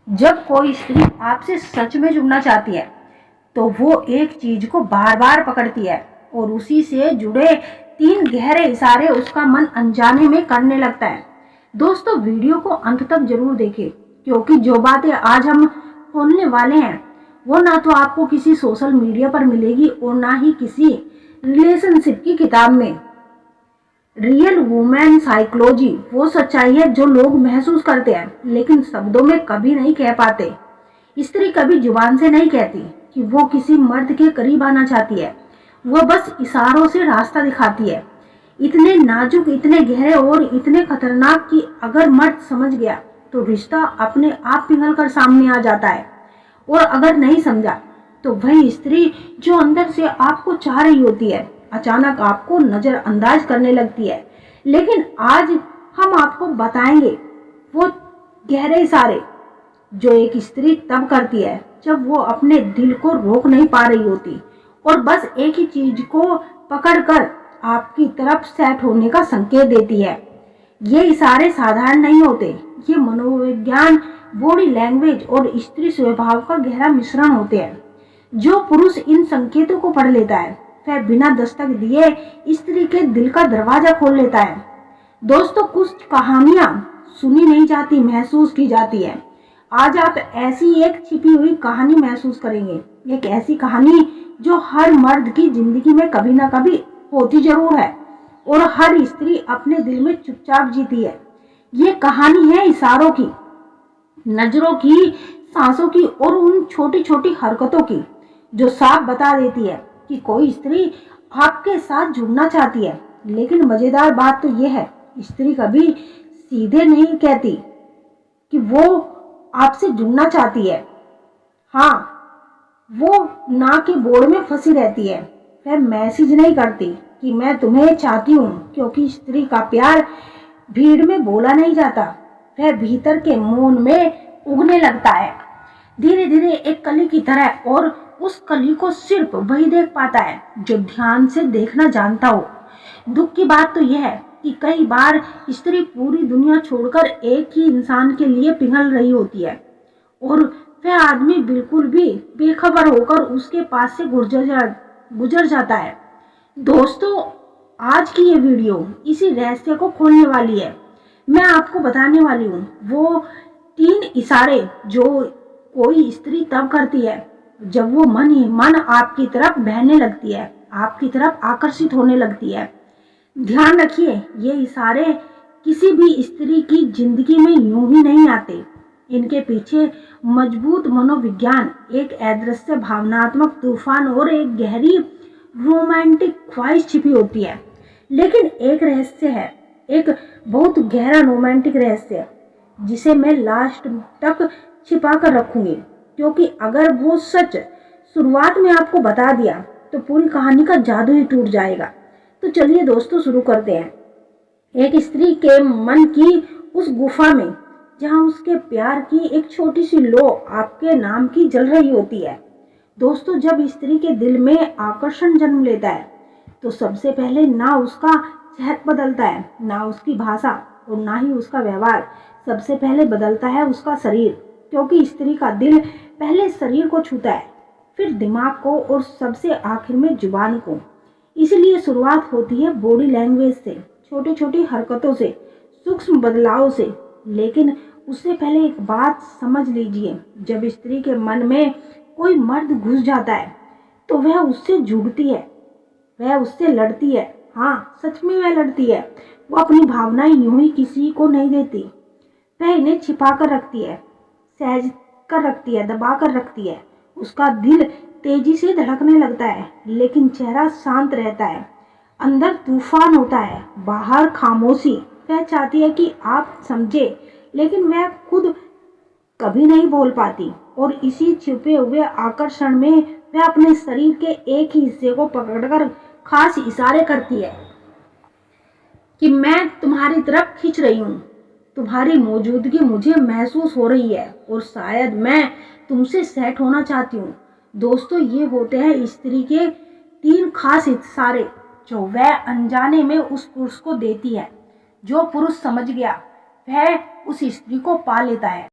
जब कोई स्त्री आपसे सच में जुड़ना चाहती है तो वो एक चीज को बार बार पकड़ती है और उसी से जुड़े 3 गहरे इशारे उसका मन अनजाने में करने लगता है। दोस्तों, वीडियो को अंत तक जरूर देखें, क्योंकि जो बातें आज हम खोलने वाले हैं वो ना तो आपको किसी सोशल मीडिया पर मिलेगी और ना ही किसी रिलेशनशिप की किताब में। रियल वुमेन साइकोलॉजी वो सच्चाई है जो लोग महसूस करते हैं लेकिन शब्दों में कभी नहीं कह पाते। स्त्री कभी जुबान से नहीं कहती कि वो किसी मर्द के करीब आना चाहती है, वो बस इशारों से रास्ता दिखाती है। इतने नाजुक, इतने गहरे और इतने खतरनाक कि अगर मर्द समझ गया तो रिश्ता अपने आप पिघल कर सामने आ जाता है, और अगर नहीं समझा तो वही स्त्री जो अंदर से आपको चाह रही होती है अचानक आपको नजरअंदाज करने लगती है। लेकिन आज हम आपको बताएंगे वो गहरे इशारे जो एक स्त्री तब करती है जब वो अपने दिल को रोक नहीं पा रही होती और बस एक ही चीज को पकड़कर आपकी तरफ सेट होने का संकेत देती है। ये इशारे साधारण नहीं होते, ये मनोविज्ञान, बॉडी लैंग्वेज और स्त्री स्वभाव का गहरा मिश्रण होते हैं। जो पुरुष इन संकेतों को पढ़ लेता है वह बिना दस्तक दिए स्त्री के दिल का दरवाजा खोल लेता है। दोस्तों, कुछ कहानियां सुनी नहीं जाती, महसूस की जाती है। आज आप ऐसी एक छिपी हुई कहानी महसूस करेंगे, एक ऐसी कहानी जो हर मर्द की जिंदगी में कभी ना कभी होती जरूर है और हर स्त्री अपने दिल में चुपचाप जीती है। ये कहानी है इशारों की, नजरों की, सांसों की और उन छोटी छोटी हरकतों की जो साफ बता देती है कि कोई स्त्री आपके साथ जुड़ना चाहती है। लेकिन मजेदार बात तो यह है, स्त्री कभी सीधे नहीं कहती कि वो आपसे जुड़ना चाहती है। हाँ, वो ना के बोर्ड में फंसी रहती है। वह मैसेज नहीं करती कि मैं तुम्हें चाहती हूँ, क्योंकि स्त्री का प्यार भीड़ में बोला नहीं जाता, वह भीतर के मौन में उगने लगता है, धीरे धीरे एक कली की तरह। और उस कली को सिर्फ वही देख पाता है जो ध्यान से देखना जानता हो। दुख की बात तो यह है कि कई बार स्त्री पूरी दुनिया छोड़कर एक ही इंसान के लिए पिघल रही होती है और वह आदमी बिल्कुल भी बेखबर होकर उसके पास से गुजर जाता है। दोस्तों, आज की ये वीडियो इसी रहस्य को खोलने वाली है। मैं आपको बताने वाली हूँ वो 3 इशारे जो कोई स्त्री तब करती है जब वो मन ही मन आपकी तरफ बहने लगती है, आपकी तरफ आकर्षित होने लगती है। ध्यान रखिए, ये इशारे किसी भी स्त्री की जिंदगी में यूं ही नहीं आते। इनके पीछे मजबूत मनोविज्ञान, एक अदृश्य भावनात्मक तूफान और एक गहरी रोमांटिक ख्वाहिश छिपी होती है। लेकिन एक रहस्य है, एक बहुत गहरा रोमांटिक रहस्य, जिसे मैं लास्ट तक छिपा कर रखूंगी, क्योंकि अगर वो सच शुरुआत में आपको बता दिया तो पूरी कहानी का जादू ही टूट जाएगा। तो चलिए दोस्तों, शुरू करते हैं। एक स्त्री के मन की उस गुफा में जहां उसके प्यार की एक छोटी सी लो आपके नाम की जल रही होती है। दोस्तों, जब स्त्री के दिल में आकर्षण जन्म लेता है तो सबसे पहले ना उसका चेहरा बदलता है, ना उसकी भाषा और ना ही उसका व्यवहार। सबसे पहले बदलता है उसका शरीर, क्योंकि स्त्री का दिल पहले शरीर को छूता है, फिर दिमाग को और सबसे आखिर में जुबान को। इसलिए शुरुआत होती है बॉडी लैंग्वेज से, छोटी छोटी हरकतों से, सूक्ष्म बदलाव से। लेकिन उससे पहले एक बात समझ लीजिए, जब स्त्री के मन में कोई मर्द घुस जाता है तो वह उससे जुड़ती है, वह उससे लड़ती है। हाँ, सच में वह लड़ती है। वो अपनी भावनाएं यूं ही किसी को नहीं देती, वह इन्हें छिपा कर रखती है, सहज कर रखती है, दबा कर रखती है। उसका दिल तेजी से धड़कने लगता है लेकिन चेहरा शांत रहता है। अंदर तूफान होता है, बाहर खामोशी। वह चाहती है कि आप समझे, लेकिन वह खुद कभी नहीं बोल पाती। और इसी छिपे हुए आकर्षण में वह अपने शरीर के एक ही हिस्से को पकड़कर खास इशारे करती है कि मैं तुम्हारी तरफ खींच रही हूँ, तुम्हारी मौजूदगी मुझे महसूस हो रही है और शायद मैं तुमसे सेट होना चाहती हूँ। दोस्तों, ये होते हैं स्त्री के 3 खास इशारे जो वह अनजाने में उस पुरुष को देती है। जो पुरुष समझ गया वह उस स्त्री को पा लेता है।